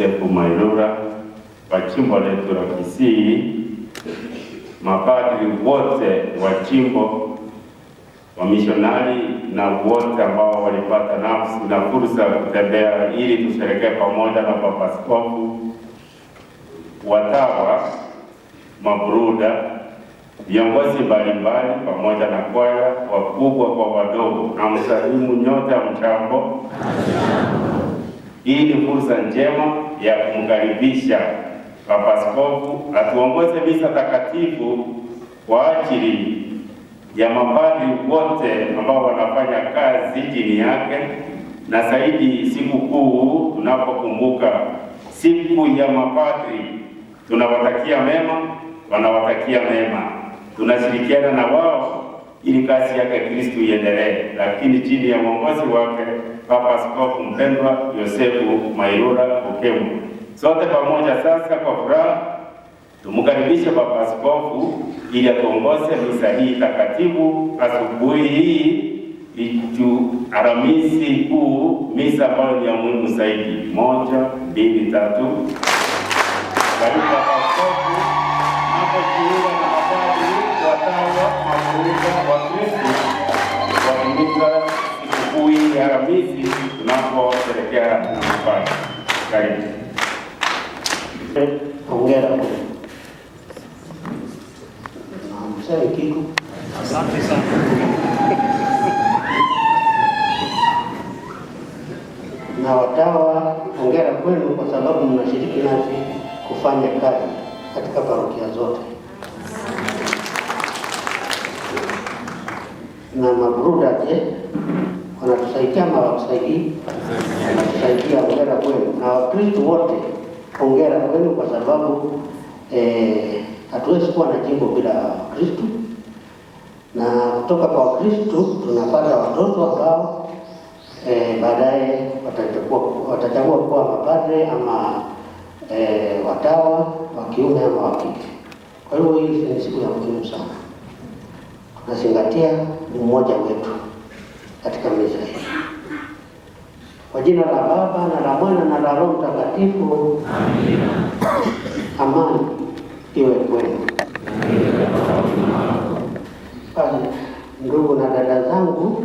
Yosefu Mailura wa jimbo letu la Kisii, mapadri wote wa jimbo, wamishonari na wote ambao walipata nafasi na fursa kutembea ili tusherekee pamoja na Baba Askofu, watawa, mabruda, viongozi mbalimbali pamoja na kwaya, wakubwa kwa wadogo, na msalimu nyote mchambo. Hii ni fursa njema ya kumkaribisha Baba Askofu atuongoze misa takatifu kwa ajili ya mapadri wote ambao wanafanya kazi chini yake, na zaidi siku kuu tunapokumbuka siku ya mapadri. Tunawatakia mema, wanawatakia mema, tunashirikiana na wao ili kazi yake Kristo iendelee, lakini chini ya mwongozi wake Baba Askofu mpendwa Yosefu Mailura Okemu. Sote pamoja sasa kwa furaha tumkaribishe Baba Askofu ili atuongoze misa hii takatifu asubuhi hii Alhamisi Kuu, misa ambayo ni ya muhimu zaidi. 1, 2, 3. Karibu Baba Askofu anapojiunga na mapadri, watawa, mabruda wa Kristo kuadhimisha sikukuu hii ya Alhamisi tunaposherehekea na mapadri. Karibu. Hongera. Mzee Kiko. Asante sana. Na watawa, hongera kwenu kwa sababu mnashiriki nasi kufanya kazi katika parokia zote. Na mabruda wanatusaidia hawakusaidii? Wanatusaidia, hongera kwenu. Na Wakristo wote hongera kwenu kwa sababu hatuwezi kuwa na jimbo bila Wakristo, na kutoka kwa Wakristo tunapata watoto ambao baadaye watachagua kuwa mapadre ama watawa wa kiume ama wa kike. Kwa hiyo hii ni siku ya muhimu sana. Tunazingatia umoja wetu katika misa hii. Kwa jina la Baba na la Mwana na la Roho Mtakatifu. Amina. Amani iwe kwenu. Basi ndugu na dada zangu,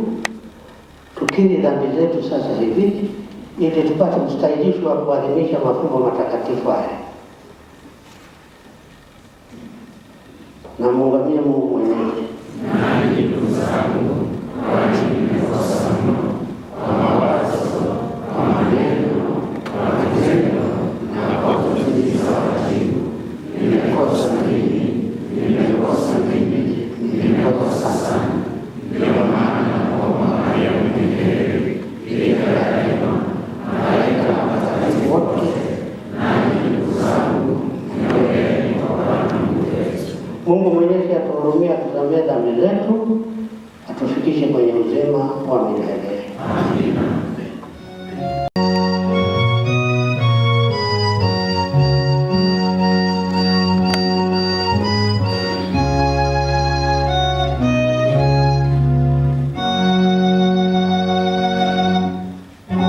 tukiri dhambi zetu sasa hivi ili tupate mstahilisho wa kuadhimisha mafumbo matakatifu haya. Na muungamie Mungu Mwenyezi. Mungu Mwenyezi atuhurumie, atusamehe dhambi zetu, atufikishe kwenye uzima wa milele. Amina.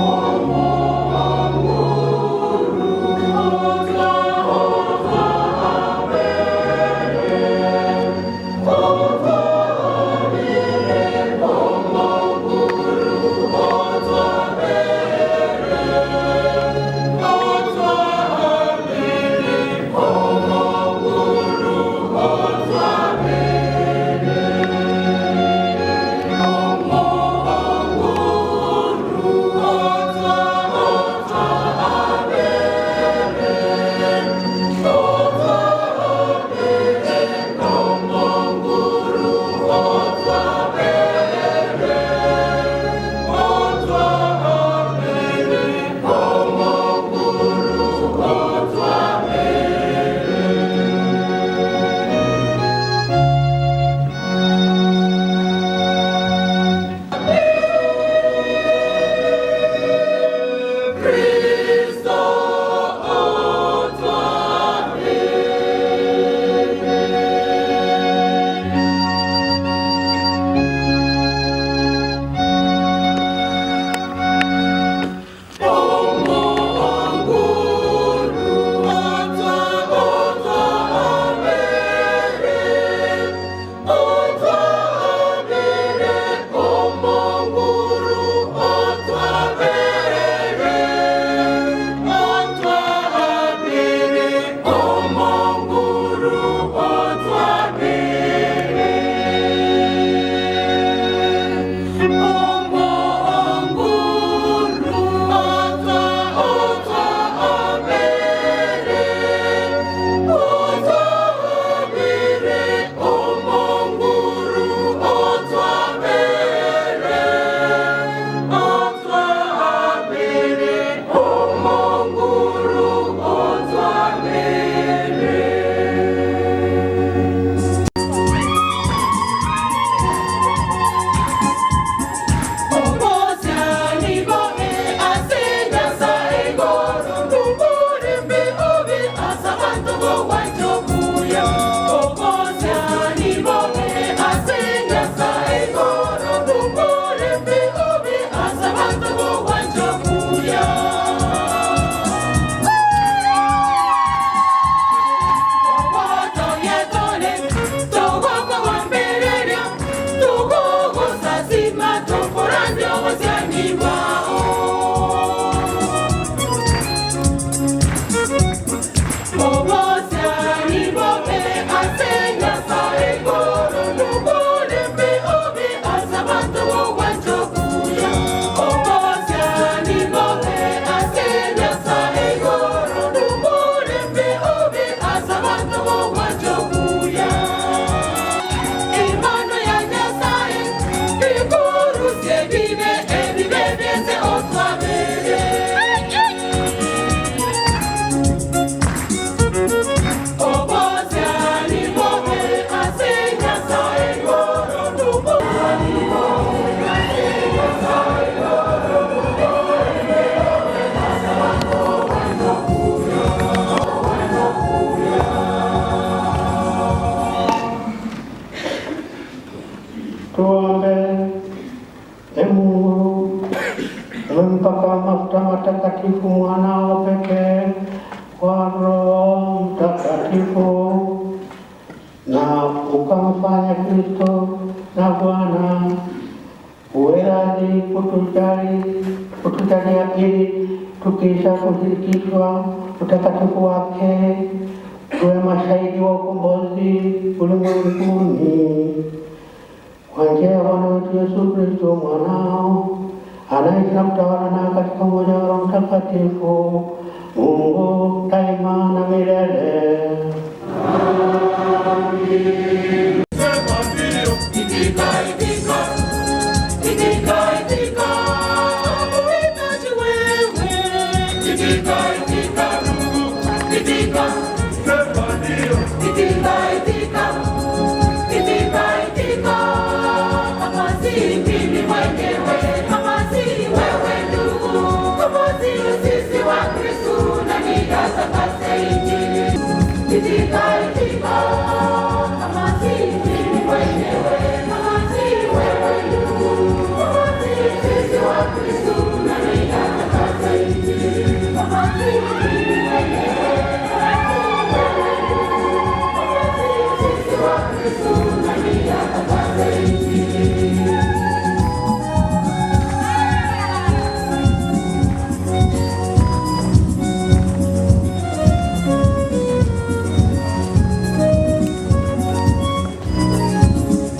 Oh, Tuombe. Ee Mungu, umempaka mafuta matakatifu mwanao pekee kwa Roho Mtakatifu na ukamfanya Kristo na Bwana, uwe radhi kutujalia ili tukisha kushirikishwa utakatifu wake tuwe mashahidi wa ukombozi ulimwenguni kwa njia ya Bwana wetu Yesu Kristo mwanao, anaishi na kutawala na katika umoja wa Roho Mtakatifu, Mungu daima na milele. Amen.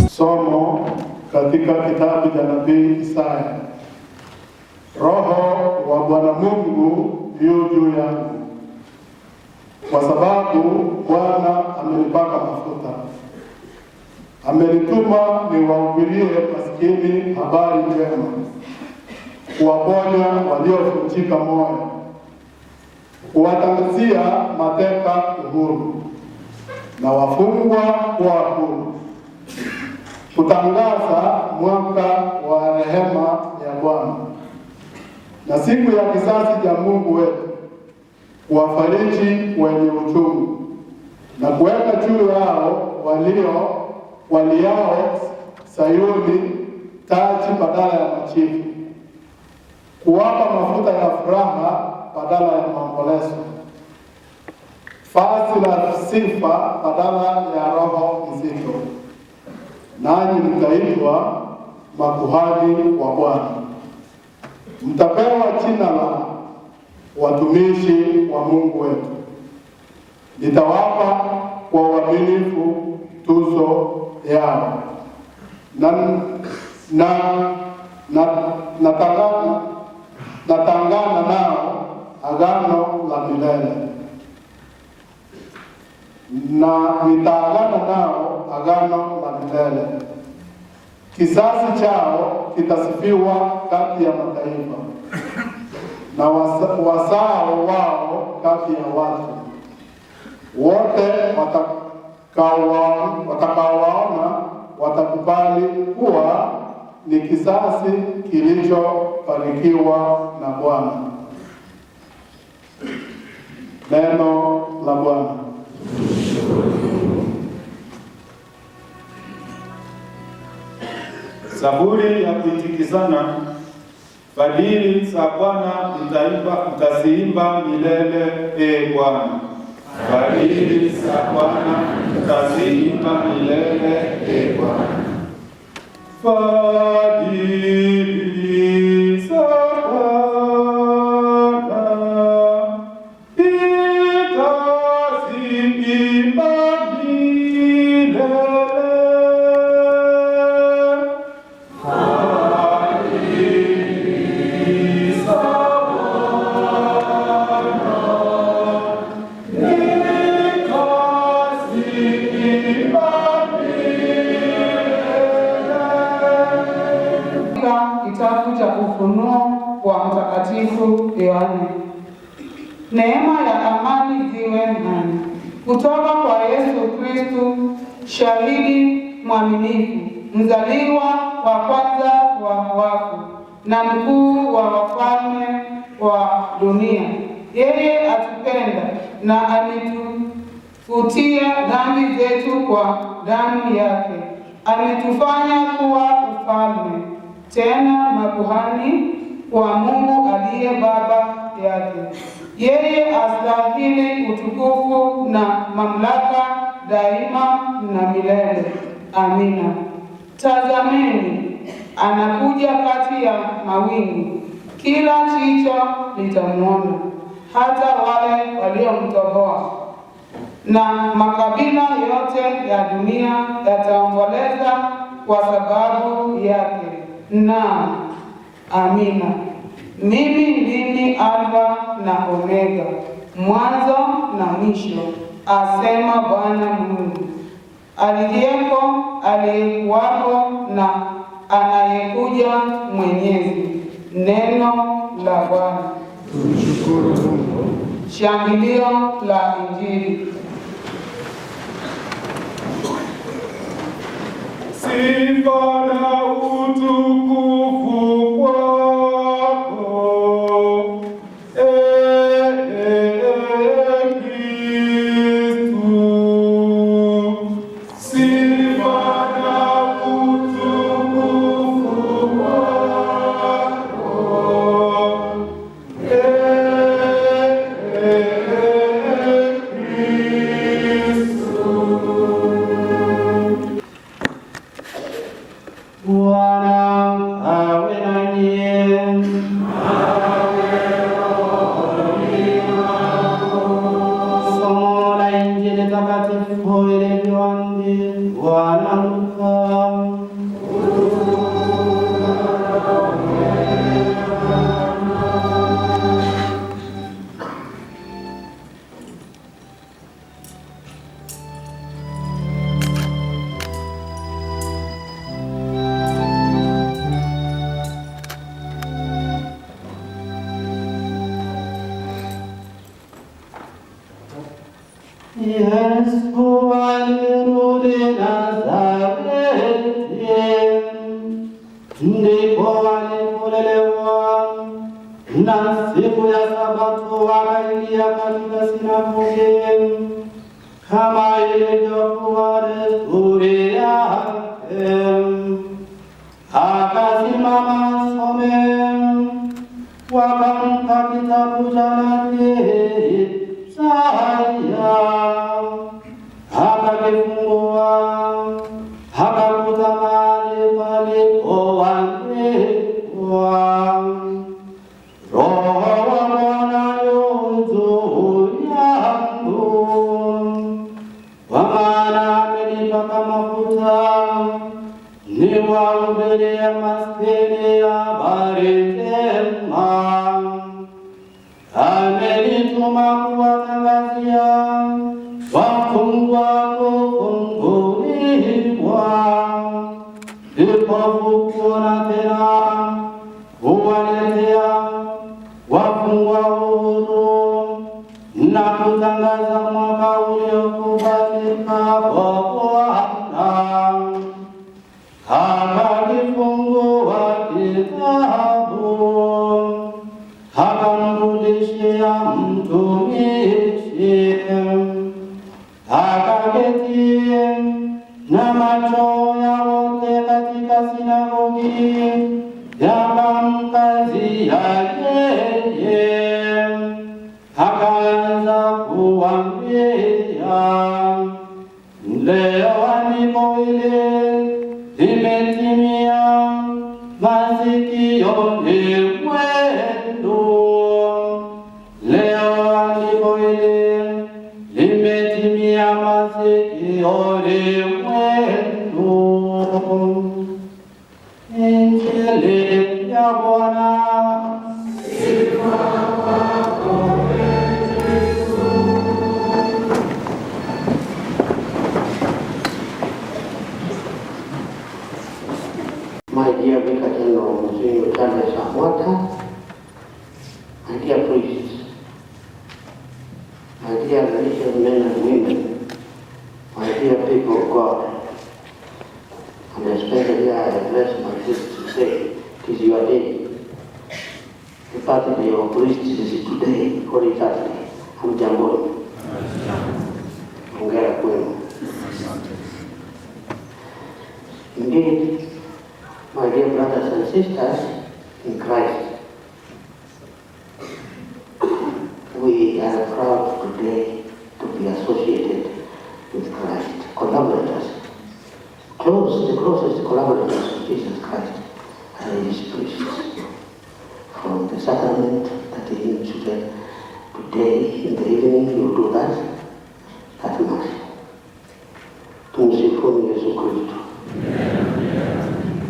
Somo katika kitabu cha nabii Isaya. Roho wa Bwana Mungu yu juu yangu, kwa sababu Bwana amenipaka mafuta. Amenituma niwahubirie maskini habari njema, kuwaponya waliovunjika moyo, kuwatangazia mateka uhuru na wafungwa kuwa huru, kutangaza mwaka wa rehema ya Bwana na siku ya kisasi cha Mungu wetu, kuwafariji wenye uchungu na kuweka juu yao waliao Sayuni taji badala ya machifu, kuwapa mafuta ya furaha badala ya maombolezo, vazi la sifa badala ya roho nzito. Nanyi mtaitwa makuhani wa Bwana, mtapewa jina la watumishi wa Mungu wetu. Nitawapa kwa uaminifu tuzo yao natangana nao agano la milele, na nitaagana nao agano la milele. Kizazi chao kitasifiwa kati ya mataifa, na wazao wao kati ya watu wote. Watakaowaona watakubali kuwa ni kizazi kilichobarikiwa na Bwana. Neno la Bwana. Zaburi ya kuitikizana. Fadhili za Bwana mtaziimba milele, ee Bwana. Fadhili za Bwana mtaziimba milele, ee Bwana. Fadhili za Bwana mtaziimba milele. Kitabu cha Ufunuo wa Mtakatifu Yohane. Neema ya amani ziwe nanyi kutoka kwa Yesu Kristo, shahidi mwaminifu, mzaliwa wa kwanza wa wafu na mkuu wa wafalme wa dunia. Yeye atupenda na ametufutia dhambi zetu kwa damu yake, ametufanya kuwa ufalme, tena makuhani wa Mungu aliye Baba yake. Yeye astahili utukufu na mamlaka daima na milele. Amina. Tazameni, anakuja kati ya mawingu, kila jicho litamwona, hata wale waliomtoboa, na makabila yote ya dunia yataomboleza kwa sababu yake. Naam, amina. Mimi ndimi Alfa na Omega, mwanzo na mwisho, asema Bwana Mungu, aliyeko, aliyekuwako na anayekuja, Mwenyezi. Neno la Bwana. Tumshukuru Mungu. Shangilio la Injili. Sifa na utukufu kwako, Kristu. Sifa na utukufu kwako, Yesu alirudi Nazareti, ndipo alipolelewa, na siku ya Sabato akaingia katika sinagogi, kama ilivyokuwa desturi yake, akasimama asome. Wakampa kitabu cha nabii Isaya, akakifungua, akakuta mahali palipoandikwa, Roho wa Bwana yu juu yangu, kwa maana amenipaka mafuta niwahubirie maskini habari njema, amenituma kuwatangazia wafungwa kufunguliwa, vipofu kuona tena, kuwaletea wafungwa uhuru, na kutangaza mwaka uliokubalika kwa Bwana. Akakifungua kitabu, akamrudishia mtumishi, akaketi na macho ya wote katika sinagogi yakamkazia yeye, akaanza kuambia, leo andiko hili limetimia masikioni mwenu. Leo andiko hili limetimia masikioni mwenu. Injili ya Bwana. My dear Vicar General Monsignor Charles Samwata, my dear priests, my dear religious men and women, my dear people of God, and especially I address my priests to say, it is your day. The birthday of priests is today, Holy Saturday. Hamjamboni. Hongera kwenu. Indeed, my dear brothers and sisters in Christ, we are proud today to be associated with Christ, collaborators. The closest collaborators of Jesus Christ are his priests. From the sacrament that he instituted today in the evening, you do that Mass. Tumsifuni Yesu Kristo.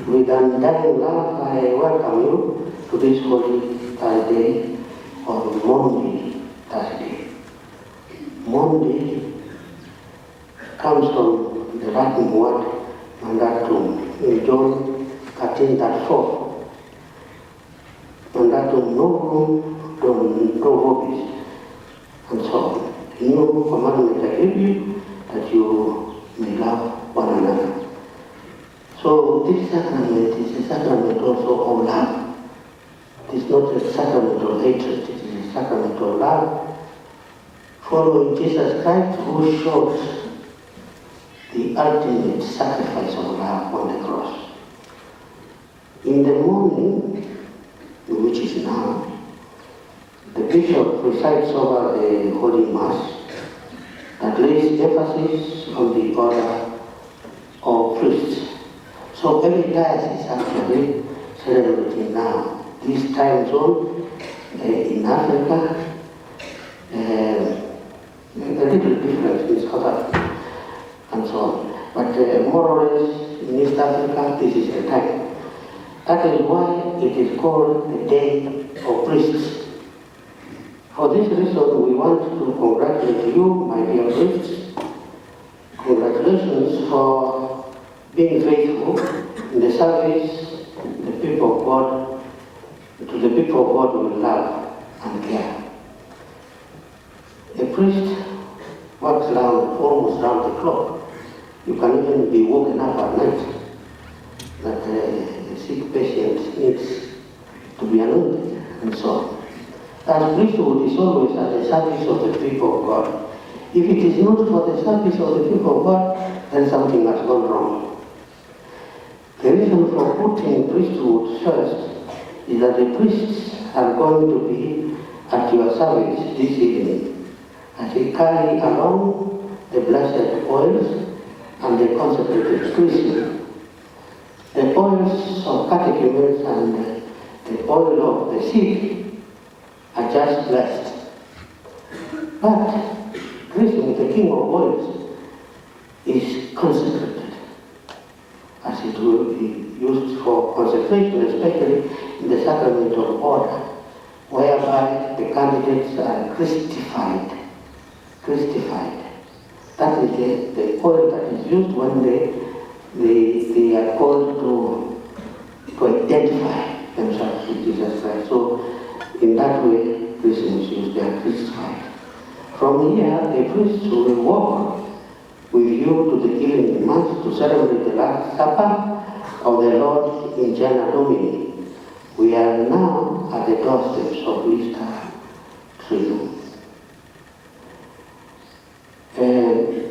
With undying love, I welcome you to this holy Thursday or Maundy Thursday. Maundy comes from the Latin word mandatum in John 13:4. Mandatum novum do vobis, and so on. A new commandment I give you, that you may love one another. So this sacrament is a sacrament also of love. It is not a sacrament of hatred, it is a sacrament of love, following Jesus Christ, who shows the ultimate sacrifice of love on the cross. In the morning, which is now, the bishop presides over the Holy Mass that lays emphasis on the order of priests. So every diocese is actually celebrating now this time zone in Africa, a little different in South Africa, and so on. But more or less in East Africa, this is the time. That is why it is called the Day of Priests. For this reason, we want to congratulate you, my dear priests. Congratulations for being faithful in the service the people of God, to the people of God with love and care. A priest works almost round the clock. You can even be woken up at night. But a sick patient needs to be anointed, and so on. As priesthood is always at the service of the people of God. If it is not for the service of the people of God, then something has gone wrong. The reason for putting priesthood first is that the priests are going to be at your service this evening as they carry along the blessed oils and the consecrated chrism. The oils of catechumens and the oil of the sick are just blessed. But chrism, the king of oils, is consecrated, as it will be used for consecration, especially in the sacrament of order, whereby the candidates are Christified. That is the oil that is used when they are called to identify themselves with Jesus Christ. So in that way, Christians use, they are Christified. From here, a priest will walk with you to the evening mass to celebrate the Last Supper of the Lord in Jana Domini. We are now at the doorsteps of Easter Triduum.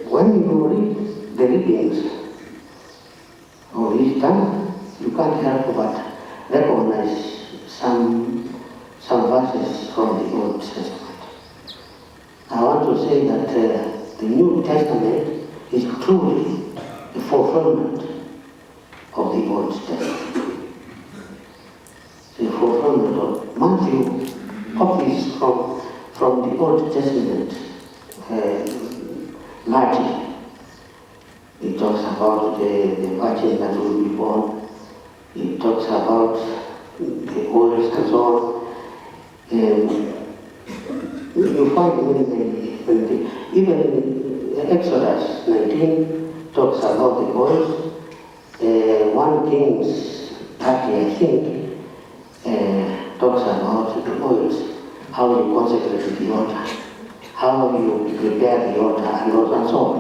When you read the readings of Easter, you can't help but recognize some verses from the Old Testament. I want to say that the New Testament is truly the fulfillment of the Old Testament. The fulfillment of Matthew copies from the Old Testament largely. It talks about the virgin that will be born. It talks about the oils and so on. You find many, even Exodus 19 talks about the oils. 1 Kings 30, I think, talks about the oils, how you consecrate the altar, how you prepare the altar, and so on,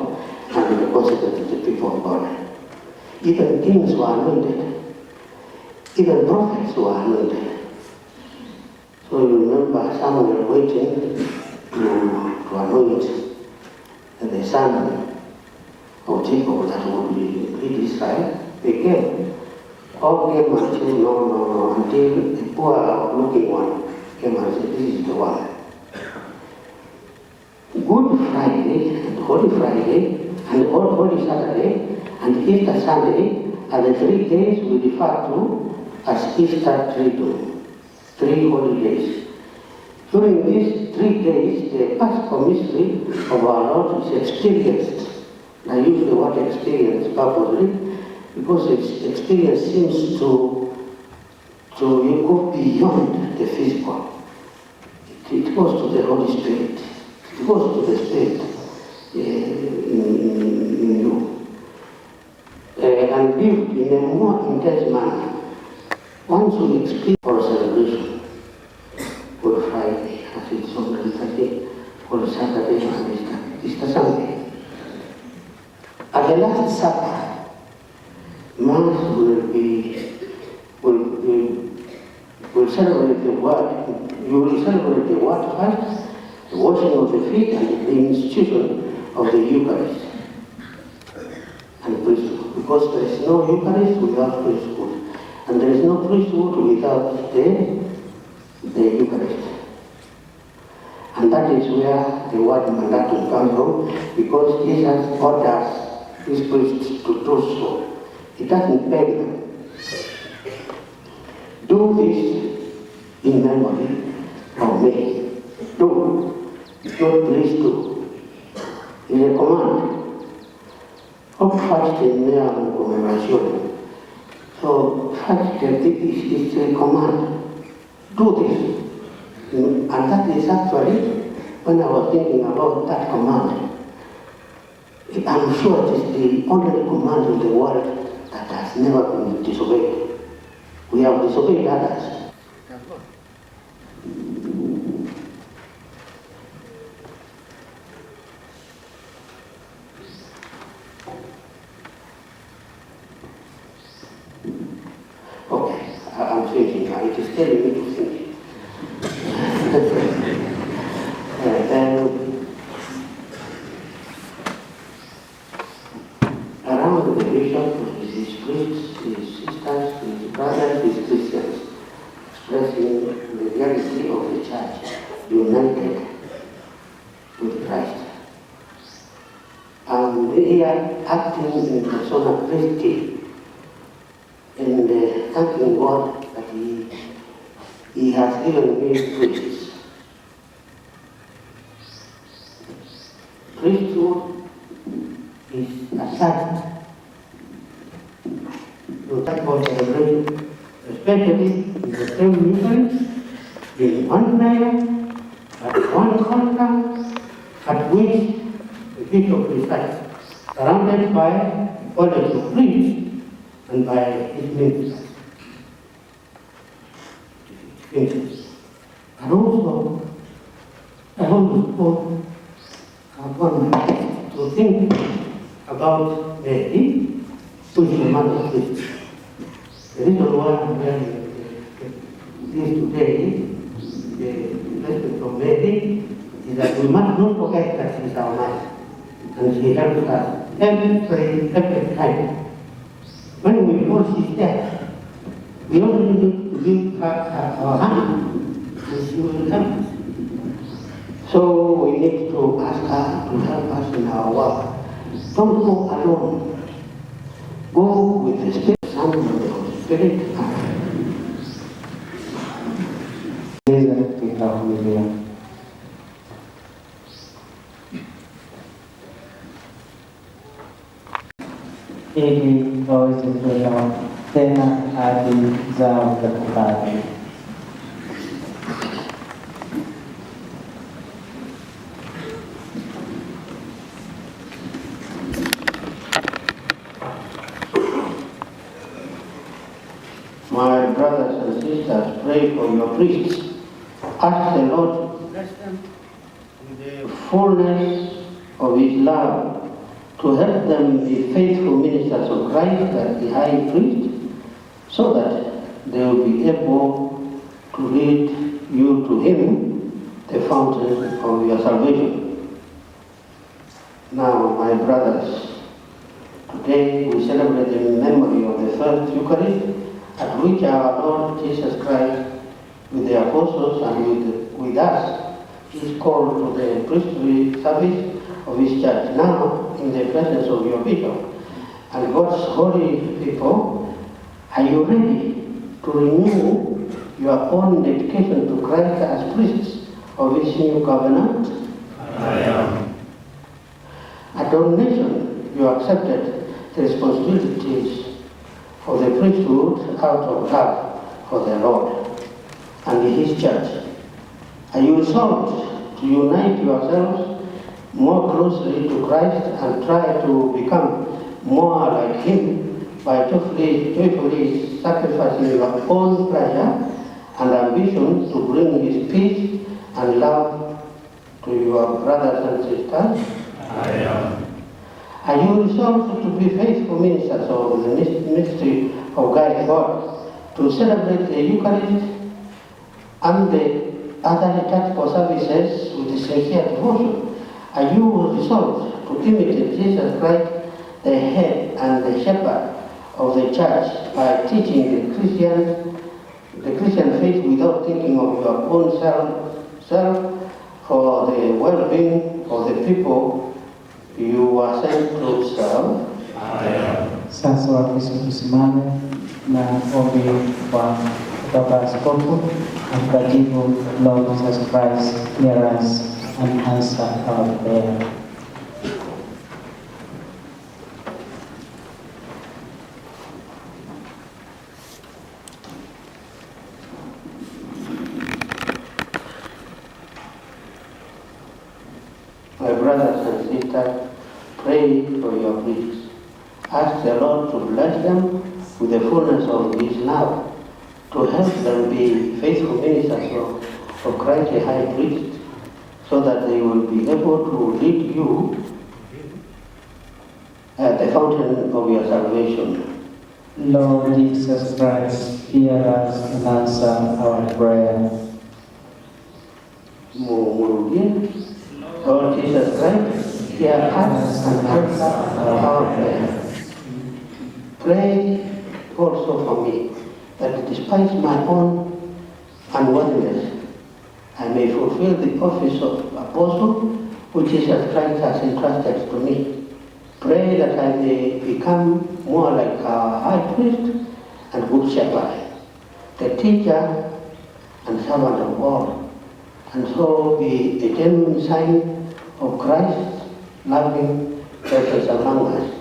and you consecrate the people of God. Even kings were anointed. Even prophets were anointed. So you remember Samuel waiting to anoint the son of Jacob that would lead Israel. they came. All came and said, no, until the poor looking one came and said, this is the one. Good Friday, and Holy Friday, and Holy Saturday, and Easter Sunday are the 3 days we refer to as Easter Triduum, 3 holy days. During these 3 days, the Paschal mystery of our Lord is experienced. I use the word experience purposely because its experience seems to go beyond the physical. It goes to the Holy Spirit. It goes to the Spirit in you. And lived in a more intense manner. Once we experience for celebration, Good Friday, as it's on the Saturday, or Saturday and Easter Sunday. At the Last Supper, Mass will celebrate the Word. You will celebrate the Word first, the washing of the feet, and the institution of the Eucharist and priesthood. Because there is no Eucharist without priesthood, and there is no priesthood without the Eucharist. And that is where the word mandatum comes from, because Jesus orders his priests to do so. He doesn't beg them. Do this in memory of me. Do. Not please do. It's a command. Hoc facit in meam commemorationem. So facit is a command. Do this. And that is actually, when I was thinking about that command, I'm sure it is the only command in the world that has never been disobeyed. We have disobeyed others. Okay, I'm thinking. It is telling me to think. Around the bishop, his priests, his sisters, his brothers, his Christians, expressing the reality of the church united with Christ. And they are acting in persona Christi, and thanking God that He has given me priests. Priesthood is attached to that for celebration, especially in the same mission, in one prayer, at one conference, at which the bishop resides, surrounded by a college of priests and by his ministers. And also, I always upon to think about Mary, who is the mother of Christ. The reason why I'm learning this today, the lesson from Mary, is that we must not forget that she is our mother, and she helps us every time. When we know she's there, we only need to give her our hand, and she will help us. So we need to ask her to help us in our work. Don't go alone. Go with the Spirit, Son, and the Holy Spirit. Ili waweze kuelewa tena hadi zao za kubali. My brothers and sisters, pray for your priests. Ask the Lord to bless them with the fullness of His love, to help them be faithful ministers of Christ as the high priest, so that they will be able to lead you to Him, the fountain of your salvation. Now, my brothers, Today we celebrate the memory of the first Eucharist, at which our Lord Jesus Christ, with the apostles and with us, is called to the priestly service of his church. Now, in the presence of your bishop and God's holy people, are you ready to renew your own dedication to Christ as priests of his new covenant? I am. At donation, you accepted the responsibilities for the priesthood out of love for the Lord and his church. Are you resolved to unite yourselves more closely to Christ and try to become more like him by joyfully sacrificing your own pleasure and ambition to bring his peace and love to your brothers and sisters? I am. Are you resolved to be faithful ministers of the mystery of God, to celebrate the Eucharist and the other liturgical services with sincere devotion? Are you resolved to imitate Jesus Christ, the head and the shepherd of the church, by teaching the Christian faith without thinking of your own self for the well-being of the people you are sent to serve? Sasa Wakristo tusimame na ombi kwa kutoka askofu akajibu. Lord Jesus Christ, hear us and answer our prayer. My brothers and sisters, pray for your priests. Ask the Lord to bless them with the fullness of his love, to help them be faithful ministers of Christ the High Priest, so that they will be able to lead you at the fountain of your salvation. Lord Jesus Christ, hear us and answer our prayer. Lord Jesus Christ, hear us and answer our prayer. Pray also for me, that despite my own unworthiness, I may fulfill the office of apostle which Jesus Christ has entrusted to me. Pray that I may become more like our high priest and good shepherd, the teacher and servant of all, and so be a genuine sign of Christ's loving presence among us.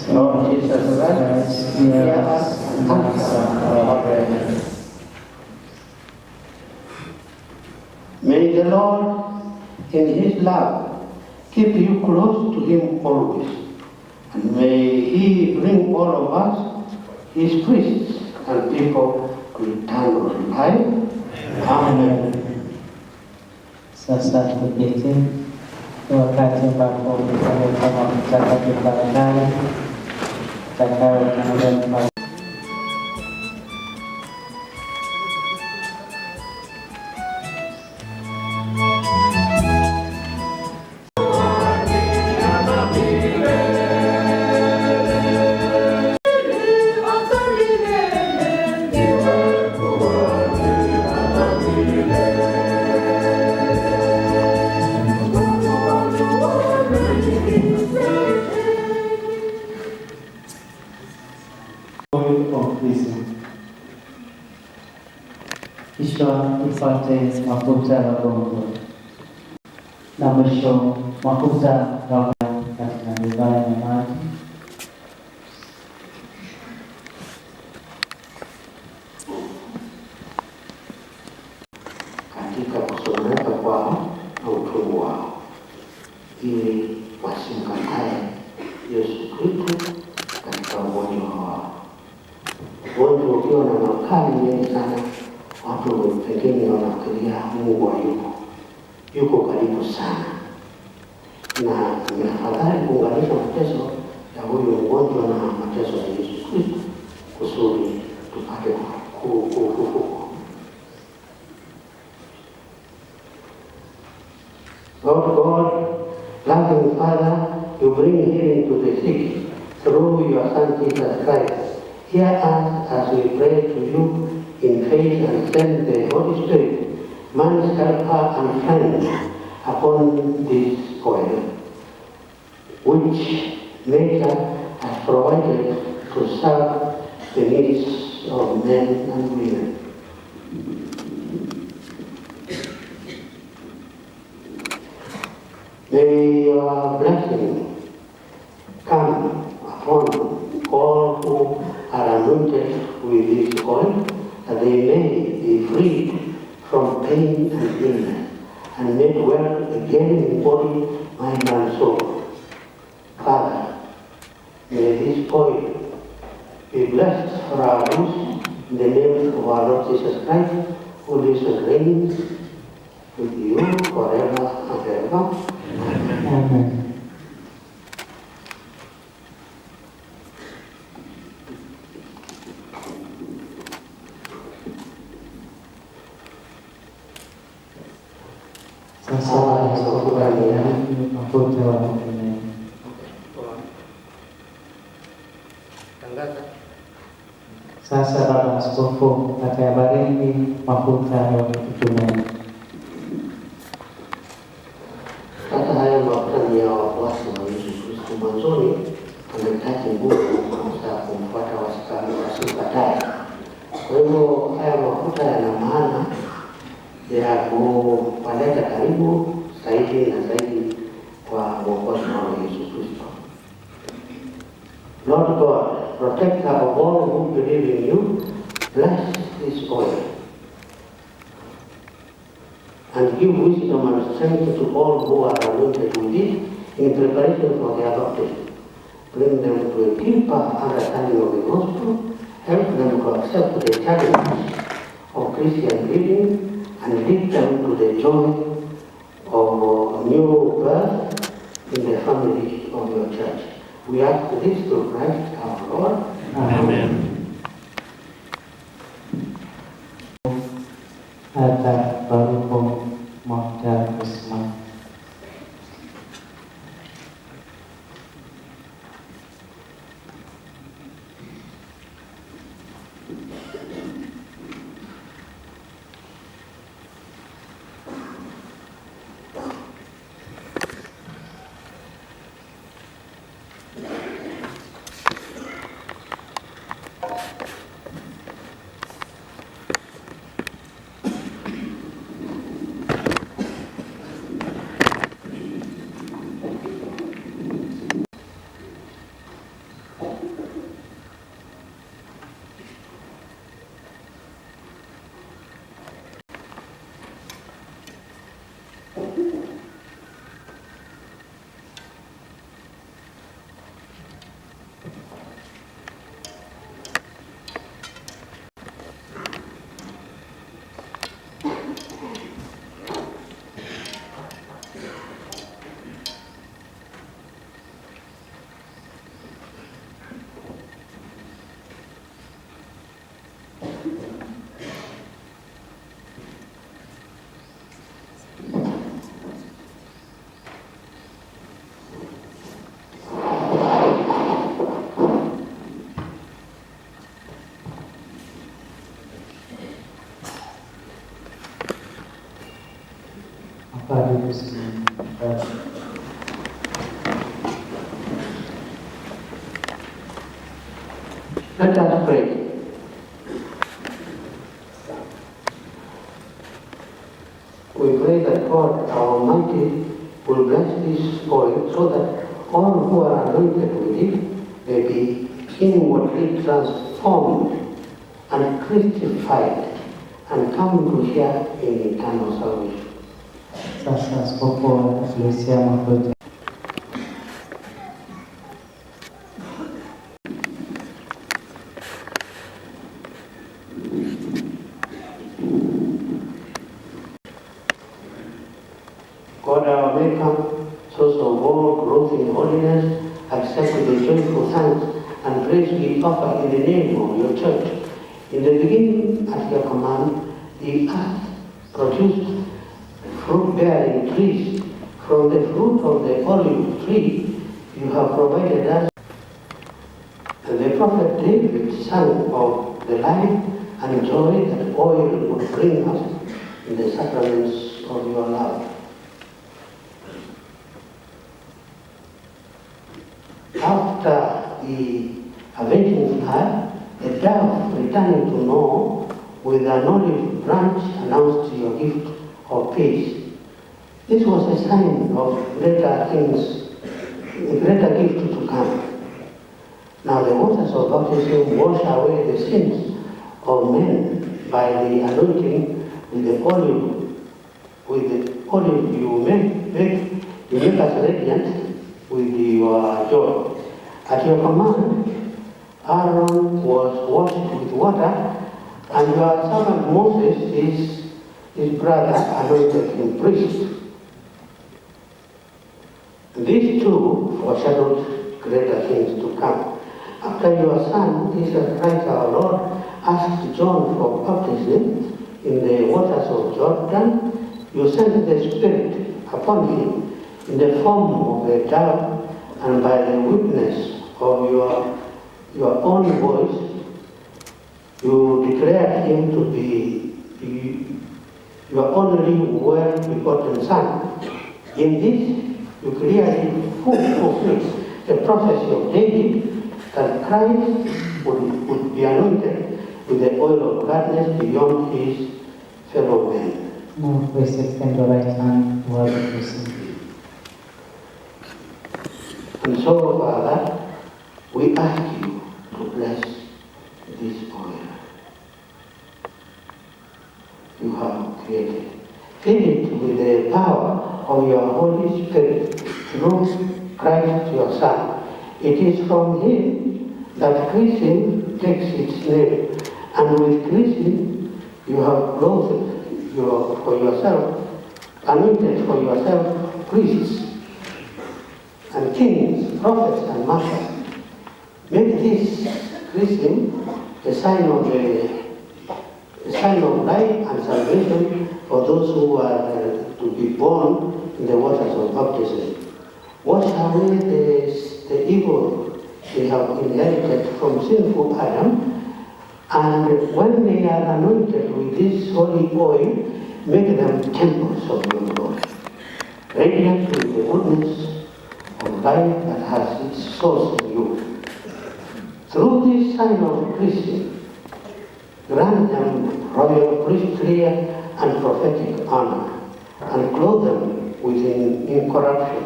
Lord Jesus Christ, hear us and answer our prayer. May the Lord, in his love, keep you close to him always, and may he bring all of us, his priests and people, to eternal life. Amen. Sasa tuketi wakati ambapo kama mtakatifu baadaye tutakayotangaza. Kisha tupate mafuta ya Roho na mwisho mafuta ya katika divai na maji. Katika kusononeka kwao na utungu wao, ili wasimkatae Yesu Kristo katika ugonjwa wao. Ugonjwa ukiwa na makali mengi sana, watu pengine wanafikiria Mungu yuko karibu sana, na ni afadhali kuunganisha mateso ya huyu mgonjwa na mateso ya Yesu Kristo kusudi tupate kufufuka. Lord God, loving Father, you bring healing to the sick through your Son Jesus Christ. Hear us as we pray to you in faith and send the Holy Spirit, man's helper and friend, upon this oil, which nature has provided to serve the needs of men and women. May your blessing come upon all who are anointed with this oil, that they may be freed from pain and illness, and made well again in body, mind, and soul. Father, may this oil be blessed for our use in the name of our Lord Jesus Christ, who lives and reigns with you forever and ever. Amen. Sasa shukrani mafuta wa kutumia. Sasa Baba Askofu atayabariki mafuta ya kutumia. Hata haya mafuta ni ya wafuasi wa Yesu Kristo. Mwanzoni anahitaji nguvu za kumfuata wasikatae. Kwa hivyo haya mafuta yana maana ya kuwaleta karibu zaidi na zaidi kwa Mwokozi wa Yesu Kristo. Lord God, protector of all who believe in you, bless this oil and give wisdom and strength to all who are anointed with it in preparation for their baptism. Bring them to a deeper understanding of the gospel, help them to accept the challenges of Christian living, and lead them to the joy of new birth in the family of your church. We ask this through Christ our Lord. Amen. Ada baru mafuta kusimama. Baru kusimama. Let us pray. We pray that God, our Almighty, will bless this oil so that all who are anointed with it may be inwardly transformed and Christified and come to share in eternal salvation. Sasa askofu atulisia mafuta. God our Maker, source of all growth in holiness, accept the joyful thanks and praise we offer in the name of your church. In the beginning, at your command, the earth produced fruit-bearing trees. From the fruit of the olive tree, you have provided us prophet David sang of the life and joy that oil would bring us in the sacraments of your love. After the avenging fire, a dove returning to Noah with an olive branch announced your gift of peace. This was a sign of greater things, a greater gift to come. Now the waters of baptism wash away the sins of men by the anointing with the olive. With the olive you make us radiant with your joy. At your command, Aaron was washed with water, and your servant Moses, his brother, anointed him priest. These two foreshadowed greater things to come. After your Son, Jesus Christ our Lord, asked John for baptism in the waters of Jordan, you sent the Spirit upon him in the form of a dove, and by the witness of your own voice, you declared him to be your only well-begotten Son. In this, you clearly fulfill the prophecy of David that Christ would be anointed with the oil of gladness beyond his fellow men. Now please extend your right hand towards the person. And so, Father, we ask you to bless this oil you have created. Fill it with the power of your Holy Spirit through Christ your Son. It is from him that chrism takes its name, and with chrism you have clothed for yourself, anointed for yourself priests and kings, prophets and martyrs. Make this chrism a sign of life and salvation for those who are to be born in the waters of baptism. Wash away the evil they have inherited from sinful Adam, and when they are anointed with this holy oil, make them temples of your glory, radiant with the goodness of life that has its source in you. Through this sign of Christian, grant them royal, priestly, and prophetic honor, and clothe them with incorruption.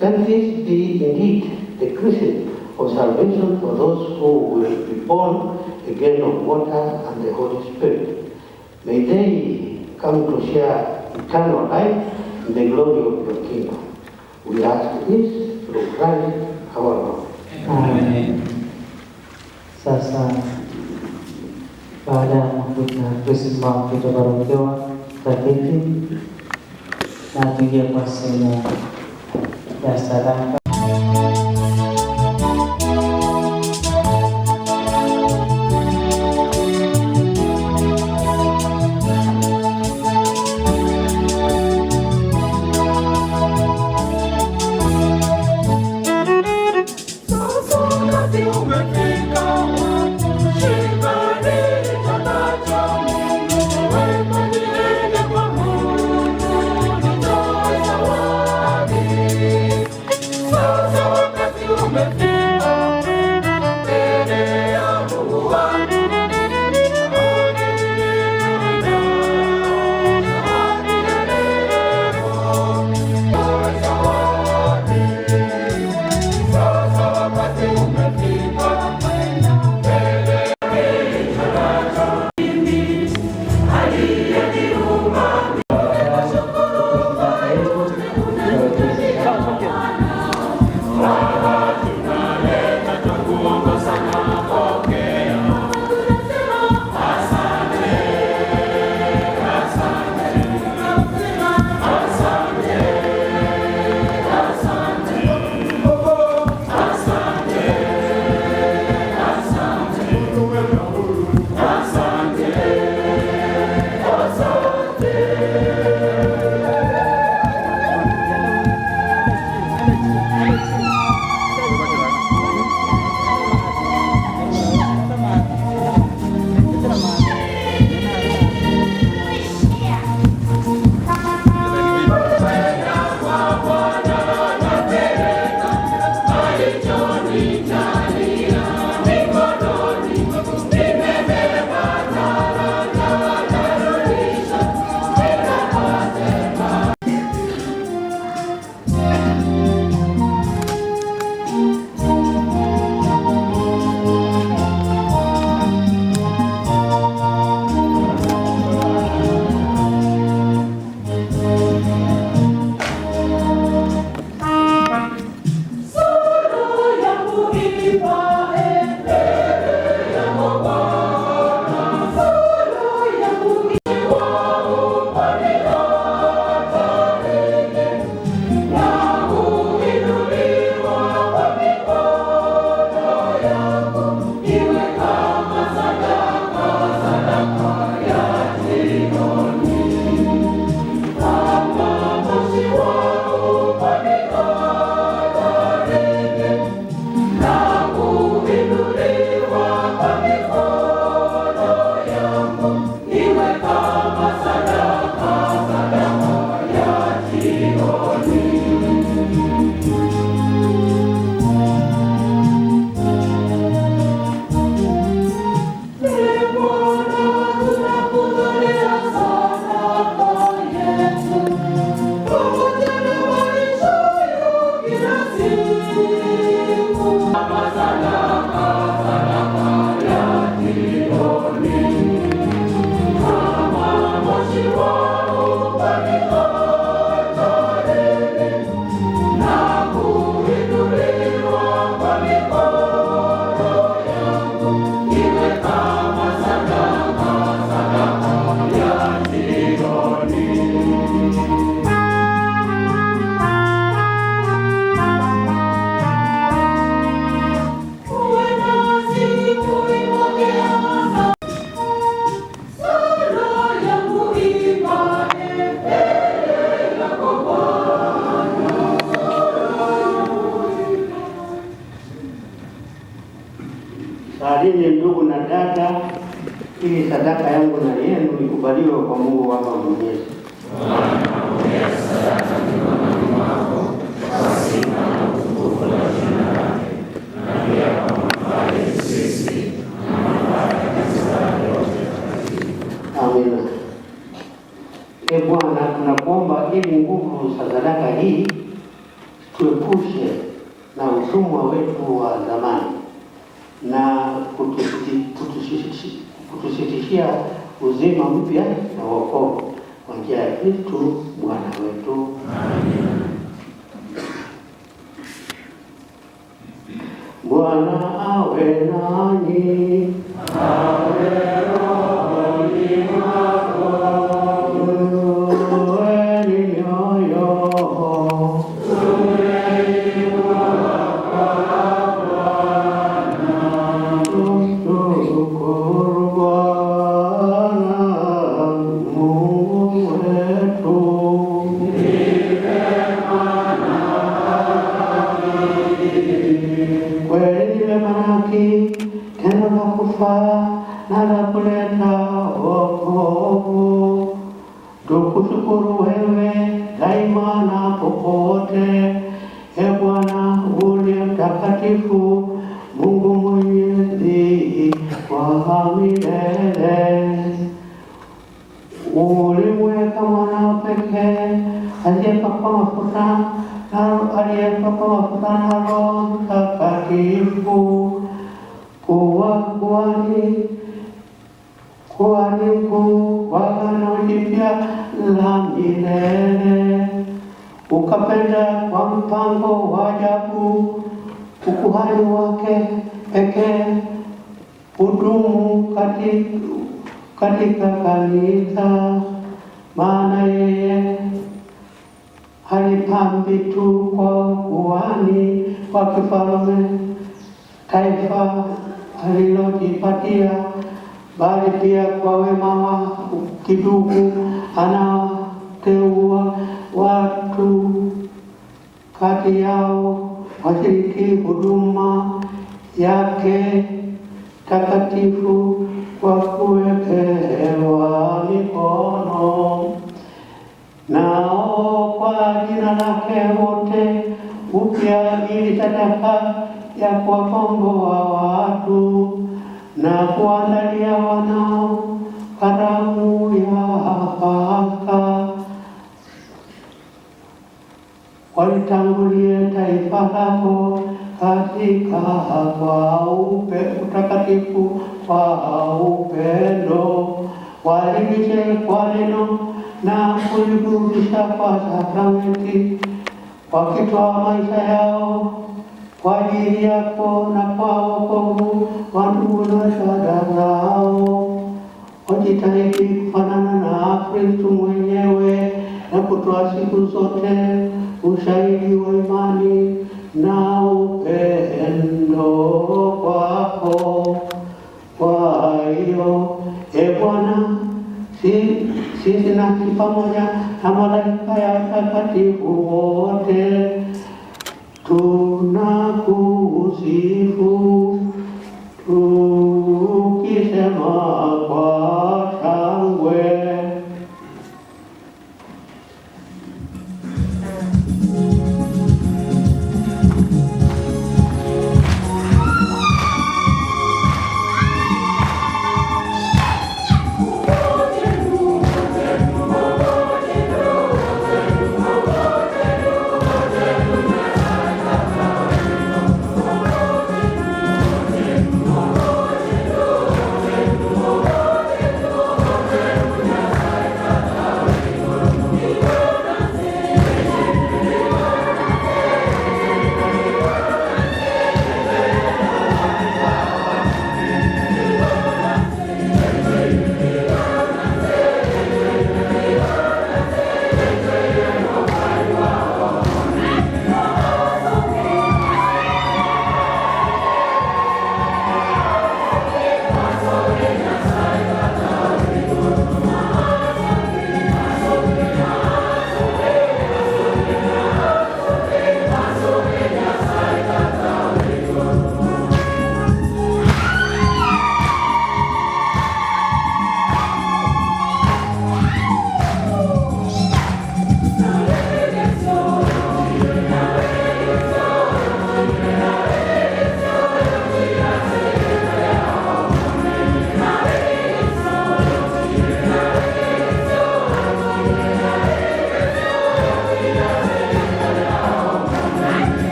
Let this be indeed the chrism of salvation for those who will be born again of water and the Holy Spirit. May they come to share eternal life in the glory of your kingdom. We ask this through Christ our Lord. Amen. Sasa baada ya mafuta kusimama kutobarikiwa takatifu na tuingie kwa sehemu ya sadaka. ili sadaka yangu na yenu ikubaliwe kwa Mungu Baba Mwenyezi. Amina. Ee Bwana, tunakuomba ili nguvu za sadaka hii tuepushe na utumwa wetu wa zamani na kutusitishia uzima mpya na wokovu kwa njia ya Kristo Bwana wetu. Amina. Bwana awe nanyi. Awe rohoni mwako. Na la kuleta wokovu. Tukushukuru wewe daima na popote, e Bwana uliye mtakatifu, Mungu mwenyezi wa milele. Ulimweka mwana pekee aliyepakwa mafuta na Roho Mtakatifu kuwa kuhani mkuu wa Agano Jipya la milele. Ukapenda kwa mpango wa ajabu ukuhani wake pekee hudumu katika kanisa, maana yeye halipambi tu kwa ukuhani wa kifalme taifa alilojipatia, bali pia kwa wema wa kidugu anateua watu kati yao washiriki huduma yake takatifu kwa kuwekewa mikono. Nao kwa jina lake wote upya ili sadaka ya kuwakomboa watu na kuandalia wanao karamu ya Pasaka. Walitangulie taifa lako katika utakatifu kwa upendo, waelimishe kwa neno na kuliburudisha kwa sakramenti, wakitoa maisha yao kwa ajili yako na kwa wokovu wa ndugu na dada zao. Wajitahidi kufanana na Kristo mwenyewe na kutoa siku zote ushahidi wa imani na upendo kwako. Kwa hiyo, e Bwana, sisi nasi pamoja na malaika ya watakatifu wote tunakusifu tukisema kwa shangwe.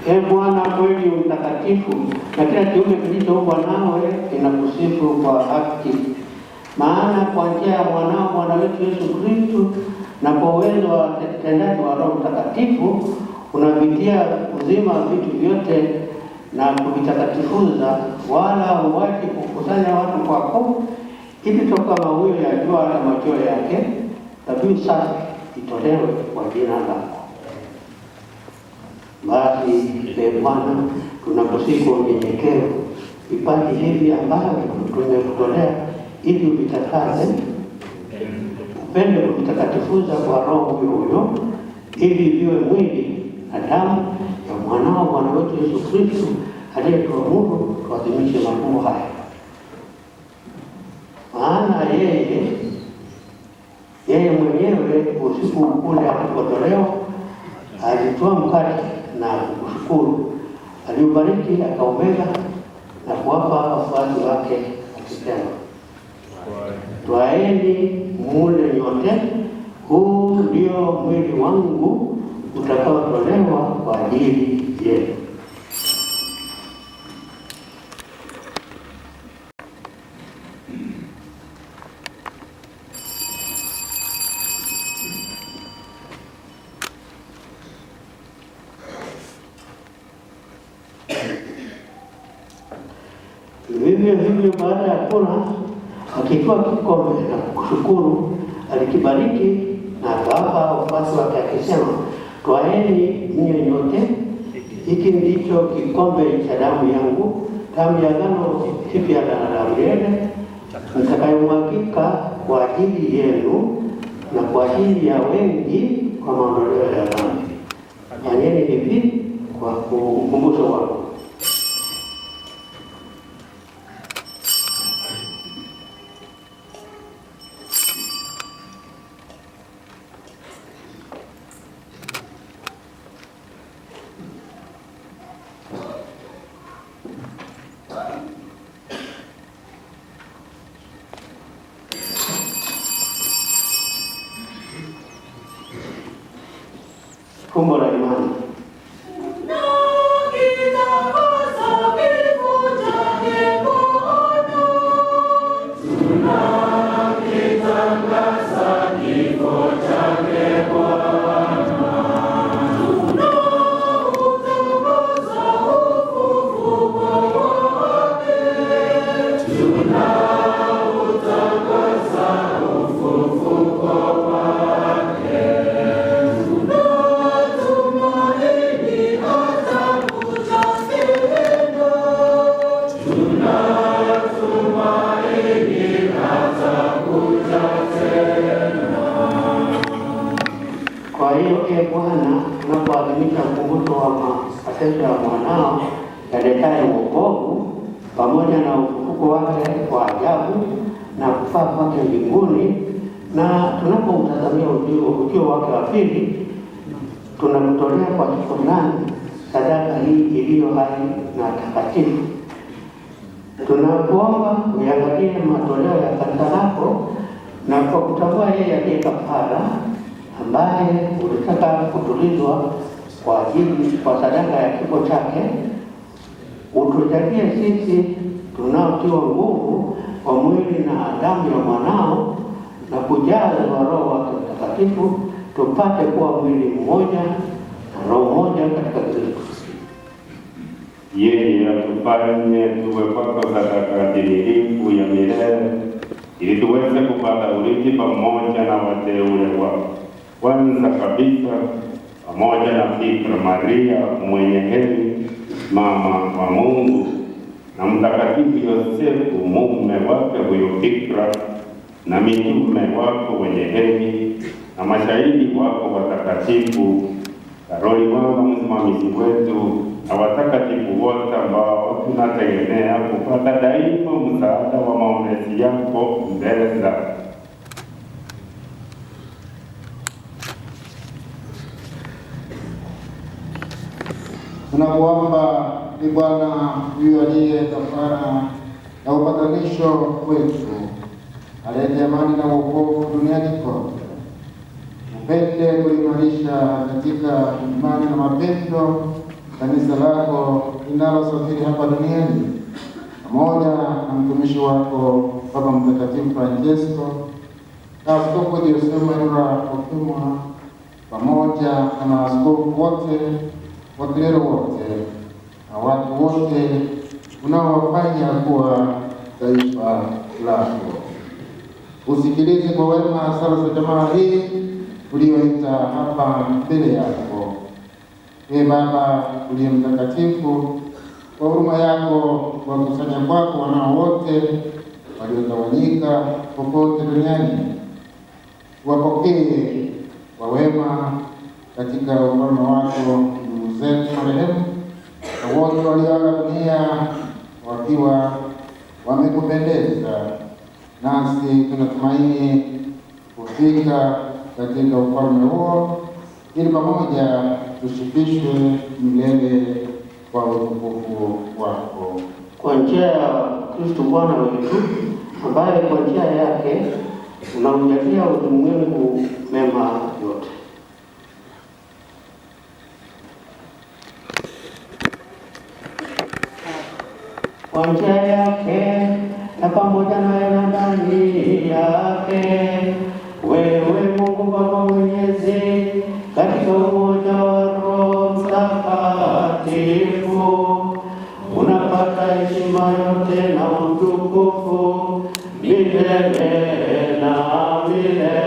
Ee Bwana kweli mtakatifu, na kila kiumbe kilichoumbwa nawe kinakusifu kwa haki. Maana kwa njia ya mwanao Bwana wetu Yesu Kristo na kwa uwezo wa utendaji wa Roho Mtakatifu unavitia uzima vitu vyote na kuvitakatifuza, wala huwachi kukusanya watu kwako, ili toka mawio ya jua na machweo yake dhabihu safi itolewe kwa jina lako. Basi Ee Bwana, tunakusifu unyenyekevu vipaji hivi ambavyo tumekutolea ili uvitakase, upende kuvitakatifuza kwa Roho huyo, ili viwe mwili na damu ya mwanao Bwana wetu Yesu Kristo, aliyetuamuru tuadhimishe mafumbo haya. Maana yeye mwenyewe usiku ule alipotolewa alitoa mkate na kushukuru, aliubariki, akaumega na kuwapa wafuasi wake akisema, twaeni mule nyote, huu ndio mwili wangu utakaotolewa kwa ajili yenu. Vivyo hivyo baada ya kula, akitwaa kikombe na kushukuru, alikibariki na akawapa wafuasi wake akisema, twaeni mnywe nyote, hiki ndicho kikombe cha damu yangu, damu ya agano jipya la milele, itakayomwagika kwa ajili yenu na kwa ajili ya wengi kwa maondoleo ya dhambi. Fanyeni hivi kwa ukumbusho wangu. Fumbo la imani. Kwa hiyo Ee Bwana, tunapoadhimisha ukumbusho wa mateso ya mwanao yaletaye wokovu pamoja na ufufuko wake wa ajabu na kufaa kwake mbinguni, na tunapoutazamia ujio wake wa pili, tunamtolea kwa shukrani sadaka hii iliyo hai na takatifu. Tunakuomba uangalie matoleo ya kanisa lako, na kwa kutambua yeye aliye kafara ambaye ulitaka kutulizwa kwa sadaka ya kifo chake, utujalie sisi tunaotiwa nguvu kwa mwili na damu ya mwanao na kujazwa Roho wake Mtakatifu, tupate kuwa mwili mmoja na roho moja katika Kristo. Yeye atufanye tuwe kwako sadaka timilifu ya milele, ili tuweze kupata urithi pamoja na wateule wako. Kwanza kabisa pamoja na Bikira Maria mwenye heri, mama wa Mungu, na Mtakatifu Yosefu mume wake huyo Bikira, na mitume wako wenye heri, na mashahidi wako watakatifu, Karoli Mwamba msimamizi wetu, na watakatifu wote ambao tunategemea kupata daima msaada wa maombezi yako mbele zako. Tunakuomba ni Bwana huyu aliye kafara na upatanisho wetu, alete amani na wokovu duniani kote, upende kuimarisha katika imani na mapendo kanisa lako linalosafiri hapa duniani, pamoja na mtumishi wako Baba Mtakatifu Francesco na Askofu Diosema Ira Okimwa, pamoja na maaskofu wote, wakilero wote na watu wote unaowafanya kuwa taifa lako. Usikilize kwa wema sala za jamaa hii ulioita hapa mbele yako. Ee Baba uliye mtakatifu, kwa huruma yako wakusanya kwako wanao wote waliotawanyika popote duniani, wapokee kwa wema katika ufalme wako ndugu zetu marehemu na wote walioaga dunia wakiwa wamekupendeza, nasi tunatumaini kufika katika ufalme huo ili pamoja tushibishwe milele kwa utukufu wako. Kwa njia ya Kristo Bwana wetu, ambaye kwa njia yake unaujalia ulimwengu mema yote. Kwa njia yake na pamoja na ndani yake, wewe Mungu Baba Mwenyezi, katika umoja wa Roho Mtakatifu, unapata heshima yote na utukufu milele na milele.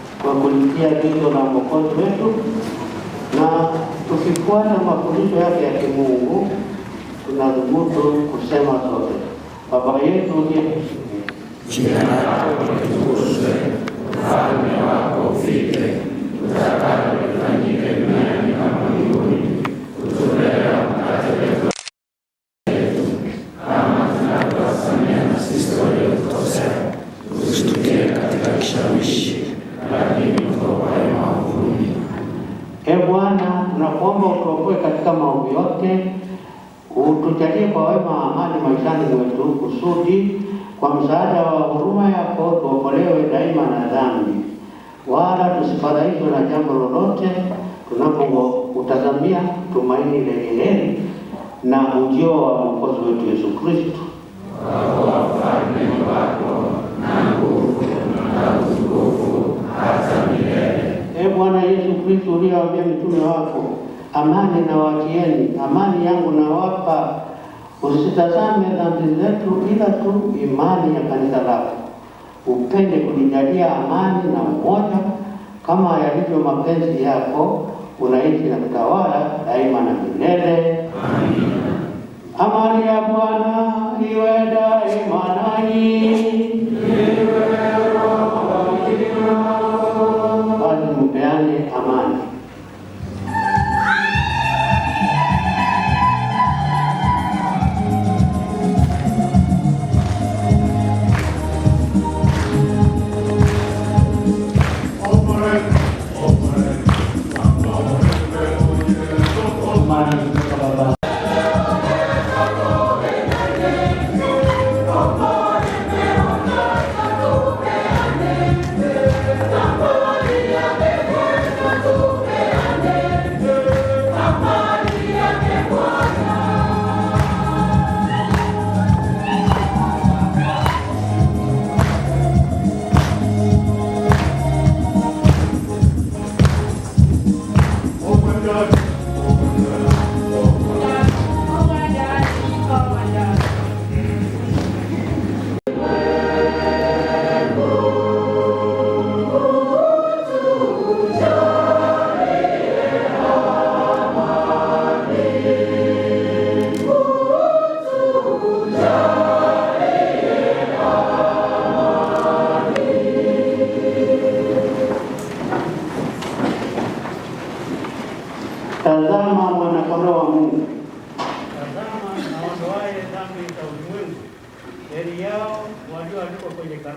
Agizo la Mwokozi wetu na tukifuata mafundisho yake ya kimungu, tunadhubutu kusema sote: Baba yetu uliye mbinguni, jina lako litukuzwe, ufalme wako ufike, utakalo lifanyike duniani kama mbinguni. Utupe leo mkate wetu kama tunavyowasamehe na sisi waliotukosea, usitutie katika kishawishi, lakini utuokoe maovuni. Ee Bwana, tunakuomba utuokoe katika maovu yote, utujalie kwa wema amani maishani mwetu, kusudi kwa msaada wa huruma yako tuokolewe daima na dhambi, wala tusifadhaishwe na jambo lolote, tunapoutazamia tumaini lenye heri na ujio wa Mwokozi wetu Yesu Kristo. Ufalme wako na nguvu na utukufu hata milele. Ee Bwana Yesu Kristo, uliyewaambia mitume wako, amani na wachieni, amani yangu nawapa, usitazame dhambi zetu ila tu imani ya kanisa lako. Upende kulijalia amani na umoja kama yalivyo mapenzi yako, unaishi na kutawala daima na milele. Amina. Amani ya Bwana iwe daima nanyi. Basi mpeane amani. Open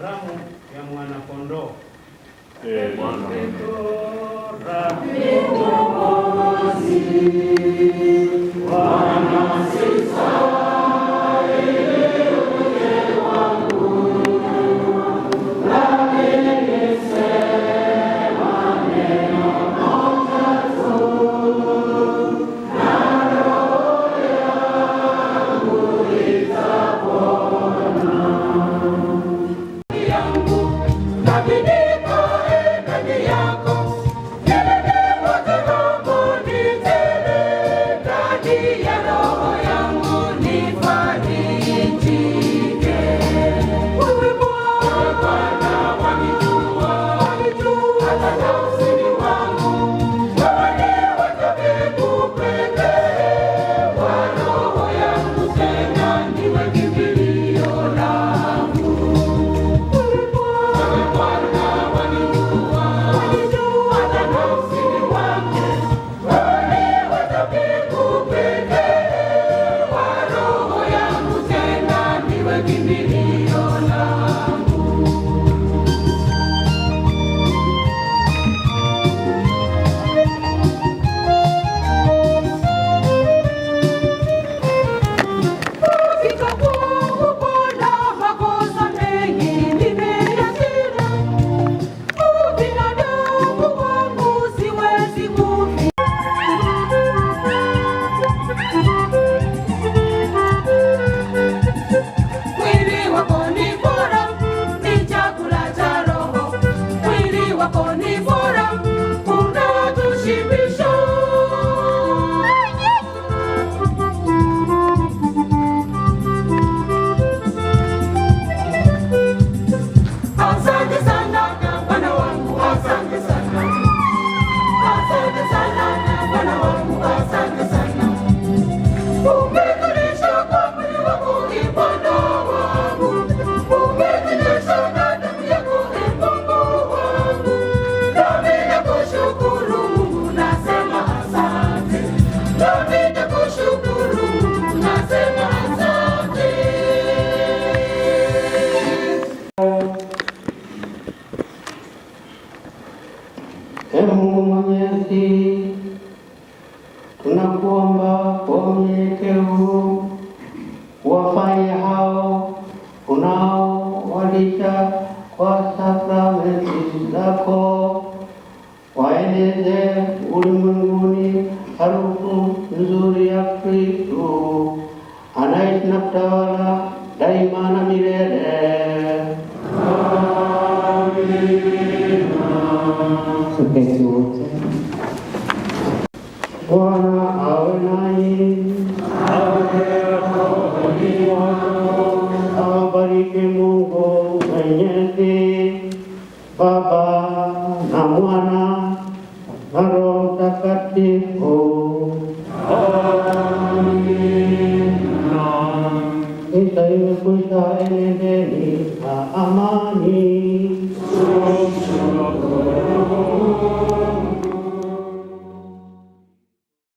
karamu ya mwanakondoo. Mungu Mwenyezi, tunakuomba kwa unyenyekevu wafanye hao unaowalisha kwa sakramenti zako, waeneze ulimwenguni harufu nzuri ya Kristo anaishi na kutawala daima na milele. Bwana awe nanyi.